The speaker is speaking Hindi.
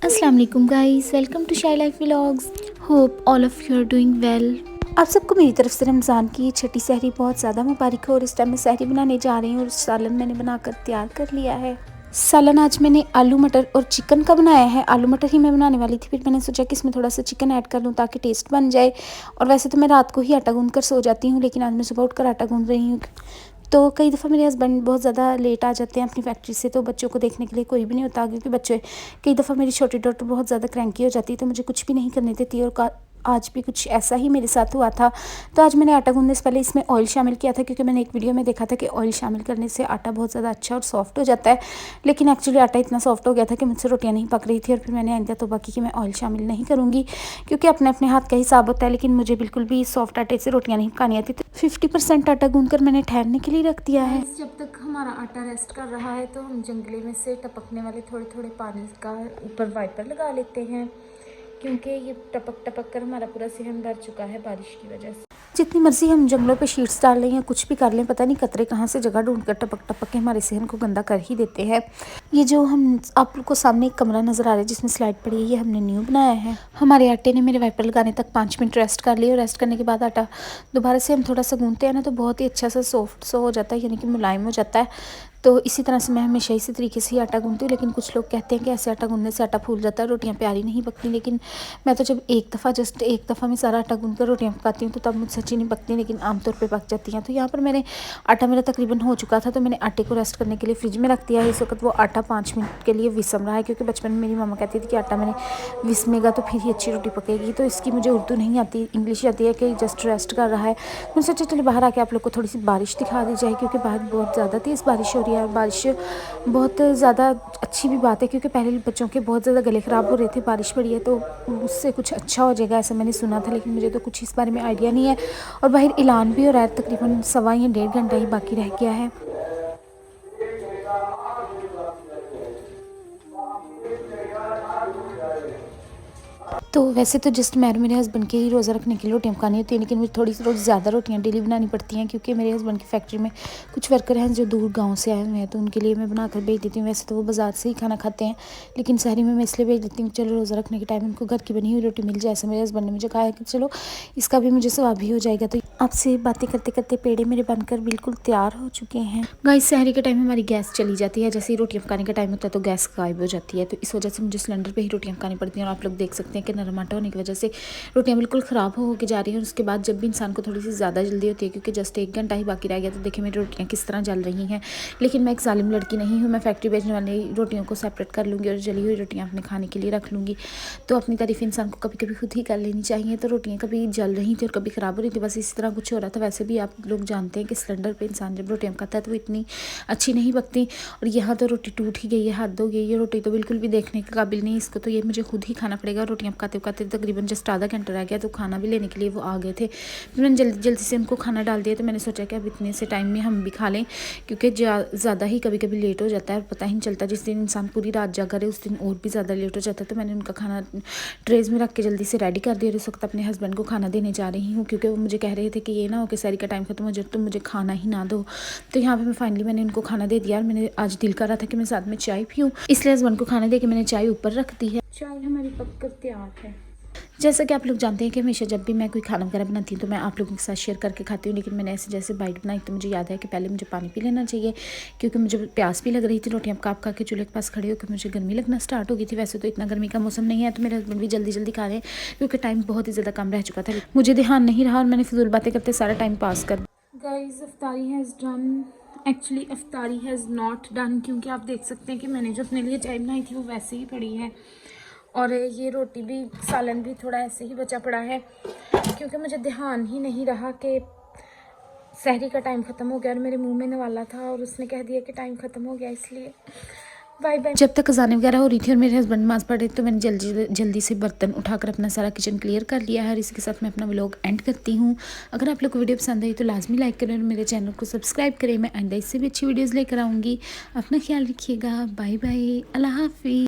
अस्सलाम वालेकुम guys, welcome to Shai life vlogs. Hope all of you are doing well. आप सबको मेरी तरफ से रमज़ान की छठी सहरी बहुत ज़्यादा मुबारक हो। और इस टाइम मैं सहरी बनाने जा रही हूँ और सालन मैंने बनाकर तैयार कर लिया है। सालन आज मैंने आलू मटर और चिकन का बनाया है। आलू मटर ही मैं बनाने वाली थी, फिर मैंने सोचा कि इसमें थोड़ा सा चिकन ऐड कर लूँ ताकि टेस्ट बन जाए। और वैसे तो मैं रात को ही आटा गूँध कर सो जाती हूँ, लेकिन आज मैं सुबह उठकर आटा गूँध रही हूँ। तो कई दफ़ा मेरे हस्बैंड बहुत ज़्यादा लेट आ जाते हैं अपनी फैक्ट्री से, तो बच्चों को देखने के लिए कोई भी नहीं होता, क्योंकि बच्चे कई दफ़ा मेरी छोटी डॉटर बहुत ज़्यादा क्रैंकी हो जाती है, तो मुझे कुछ भी नहीं करने देती। और आज भी कुछ ऐसा ही मेरे साथ हुआ था। तो आज मैंने आटा गूँधने से पहले इसमें ऑयल शामिल किया था, क्योंकि मैंने एक वीडियो में देखा था कि ऑयल शामिल करने से आटा बहुत ज़्यादा अच्छा और सॉफ्ट हो जाता है। लेकिन एक्चुअली आटा इतना सॉफ्ट हो गया था कि मुझसे रोटियां नहीं पक रही थी। और फिर मैंने आइंदा तौबा की कि मैं ऑयल शामिल नहीं करूँगी, क्योंकि अपने अपने हाथ का हिसाब होता है। लेकिन मुझे बिल्कुल भी सॉफ्ट आटे से रोटियां नहीं पकानी आती। तो 50% आटा गूँध कर मैंने ठहरने के लिए रख दिया है। जब तक हमारा आटा रेस्ट कर रहा है, तो हम जंगले में से टपकने वाले थोड़े थोड़े पानी का ऊपर वाइपर लगा लेते हैं, क्योंकि ये टपक टपक कर हमारा पूरा सेहन भर चुका है बारिश की वजह से। जितनी मर्जी हम जंगलों पे शीट्स डाल लें या कुछ भी कर लें, पता नहीं कतरे कहाँ से जगह ढूंढकर टपक टपक के हमारे सेहन को गंदा कर ही देते हैं। ये जो हम आप लोग को सामने एक कमरा नज़र आ रहा है जिसमें स्लाइड पड़ी है, ये हमने न्यू बनाया है। हमारे आटे ने मेरे वाइपर लगाने तक 5 मिनट रेस्ट कर लिया। और रेस्ट करने के बाद आटा दोबारा से हम थोड़ा सा गूँथते हैं ना, तो बहुत ही अच्छा सा सॉफ्ट सा हो जाता है, यानी कि मुलायम हो जाता है। तो इसी तरह से मैं हमेशा इसी तरीके से ही आटा गूँथती हूँ। लेकिन कुछ लोग कहते हैं कि ऐसे आटा गूँधने से आटा फूल जाता है, रोटियां प्यारी नहीं पकती। लेकिन मैं तो जब एक दफ़ा मैं सारा आटा गूँध कर रोटियां पकाती हूँ, तो तब मुझसे अच्छी नहीं पकती, लेकिन आमतौर पे पक जाती हैं। तो यहाँ पर मैंने आटा मेरा तकरीबन हो चुका था, तो मैंने आटे को रेस्ट करने के लिए फ्रिज में रख दिया है। इस वक्त वो आटा 5 मिनट के लिए विसम रहा है, क्योंकि बचपन में मेरी मामा कहती थी कि आटा मैंने विसमेगा तो फिर ही अच्छी रोटी पकेगी। तो इसकी मुझे उर्दू नहीं आती, इंग्लिश आती है कि जस्ट रेस्ट कर रहा है। मैंने सोचा चलो बाहर आके आप लोग को थोड़ी सी बारिश दिखा दी जाए, क्योंकि बाहर बहुत ज़्यादा तेज़ बारिश हो रही है। बारिश बहुत ज़्यादा अच्छी भी बात है, क्योंकि पहले बच्चों के बहुत ज़्यादा गले ख़राब हो रहे थे। बारिश पड़ी है तो उससे कुछ अच्छा हो जाएगा, ऐसा मैंने सुना था, लेकिन मुझे तो कुछ इस बारे में आइडिया नहीं है। और बाहर ऐलान भी हो रहा है, तकरीबन 1.25 या 1.5 घंटा ही बाकी रह गया है। तो वैसे तो जस्ट मैं और मेरे हस्बैंड के ही रोज़ा रखने के लिए रोटियां पकानी होती है, लेकिन मुझे थोड़ी ज़्यादा रोटियां डेली बनानी पड़ती हैं, क्योंकि मेरे हस्बैंड की फैक्ट्री में कुछ वर्कर हैं जो दूर गांव से आए हुए हैं, तो उनके लिए मैं बनाकर भेज देती हूँ। वैसे तो वो बाज़ार से ही खाना खाते हैं, लेकिन शहरी में मैं इसलिए भेज देती हूँ चलो रोज़ा रखने के टाइम उनको घर की बनी हुई रोटी मिल जाए। ऐसे मेरे हस्बैंड ने मुझे कहा है कि चलो इसका भी मुझे सवाब ही हो जाएगा। तो आपसे बातें करते करते पेड़े मेरे बनकर बिल्कुल तैयार हो चुके हैं। गाइस, सहरी के टाइम हमारी गैस चली जाती है, जैसे ही रोटियां पकाने का टाइम होता है तो गैस गायब हो जाती है। तो इस वजह से मुझे सिलेंडर पे ही रोटियां पकानी पड़ती हैं। और आप लोग देख सकते हैं कि नरम आटा होने की वजह से रोटियां बिल्कुल ख़राब हो के जा रही हैं। और उसके बाद जब भी इंसान को थोड़ी सी ज़्यादा जल्दी होती है, क्योंकि जस्ट 1 घंटा ही बाकी रह गया, तो देखिए मेरी रोटियां किस तरह जल रही हैं। लेकिन मैं एक जालिम लड़की नहीं हूँ, मैं फैक्ट्री भेजने वाली रोटियों को सेपरेट कर लूँगी और जली हुई रोटियाँ अपने खाने के लिए रख लूँगी। तो अपनी तारीफ इंसान को कभी कभी खुद ही कर लेनी चाहिए। तो रोटियाँ कभी जल रही थी और कभी ख़राब हो रही थी, बस इसी तरह कुछ हो रहा था। वैसे भी आप लोग जानते हैं कि सिलेंडर पे इंसान जब रोटियां पकाता है तो वो इतनी अच्छी नहीं पकती। और यहाँ तो रोटी टूट ही गई है, हद हो गई है, रोटी तो बिल्कुल भी देखने के काबिल नहीं। इसको तो ये मुझे खुद ही खाना पड़ेगा। रोटियां पकाते पकाते तकरीबन जस्ट आधा घंटा रह गया, तो खाना भी लेने के लिए वो आ गए थे। फिर मैंने जल्दी जल्दी से उनको खाना डाल दिया। तो मैंने सोचा कि अब इतने से टाइम में हम भी खा लें, क्योंकि ज़्यादा ही कभी कभी लेट हो जाता है और पता ही नहीं चलता। जिस दिन इंसान पूरी रात जागा रहे उस दिन और भी ज़्यादा लेट हो जाता है। तो मैंने उनका खाना ट्रेज़ में रख के जल्दी से रेडी कर दिया। और इस वक्त अपने हस्बैंड को खाना देने जा रही हूँ, क्योंकि वो मुझे कह रहे थे कि ये ना हो कि सहरी का टाइम खत्म हो जाए तो मुझे खाना ही ना दो। तो यहाँ पे फाइनली मैंने उनको खाना दे दिया। और मैंने आज दिल कर रहा था कि मैं साथ में चाय पीऊँ, इसलिए हस्बैंड को खाना दे के मैंने चाय ऊपर रख दी है। चाय हमारी पककर तैयार है। जैसा कि आप लोग जानते हैं कि हमेशा जब भी मैं कोई खाना वगैरह बनाती हूँ तो मैं आप लोगों के साथ शेयर करके खाती हूँ। लेकिन मैंने ऐसे जैसे बाइट बनाई तो मुझे याद है कि पहले मुझे पानी पी लेना चाहिए, क्योंकि मुझे प्यास भी लग रही थी। रोटियां पका के चूल्हे के पास खड़े होकर मुझे गर्मी लगना स्टार्ट हो गई थी। वैसे तो इतना गर्मी का मौसम नहीं है, तो मेरे हस्बैंड भी जल्दी जल्दी खा रहे हैं, क्योंकि टाइम बहुत ही ज़्यादा कम रह चुका था। मुझे ध्यान नहीं रहा और मैंने फिजूल बातें करते सारा टाइम पास कर। गाइस, अफ्तारी हैज़ डन। एक्चुअली अफ्तारी हैज़ नॉट डन, क्योंकि आप देख सकते हैं कि मैंने जो अपने लिए चाय बनाई थी वो वैसे ही पड़ी है। और ये रोटी भी, सालन भी थोड़ा ऐसे ही बचा पड़ा है, क्योंकि मुझे ध्यान ही नहीं रहा कि सहरी का टाइम ख़त्म हो गया। और मेरे मुंह में नवाला था और उसने कह दिया कि टाइम ख़त्म हो गया, इसलिए बाय बाय। जब तक अज़ानें वगैरह हो रही थी और मेरे हस्बैंड नमाज पढ़ रहे थे, तो मैंने जल्दी से बर्तन उठाकर अपना सारा किचन क्लियर कर लिया है। और इसके साथ मैं अपना व्लॉग एंड करती हूँ। अगर आप लोग को वीडियो पसंद आई तो लाजमी लाइक करें और मेरे चैनल को सब्सक्राइब करें। मैं आइंदा इससे भी अच्छी वीडियोज़ लेकर आऊँगी। अपना ख्याल रखिएगा। बाय बाय, अल्लाह हाफिज़।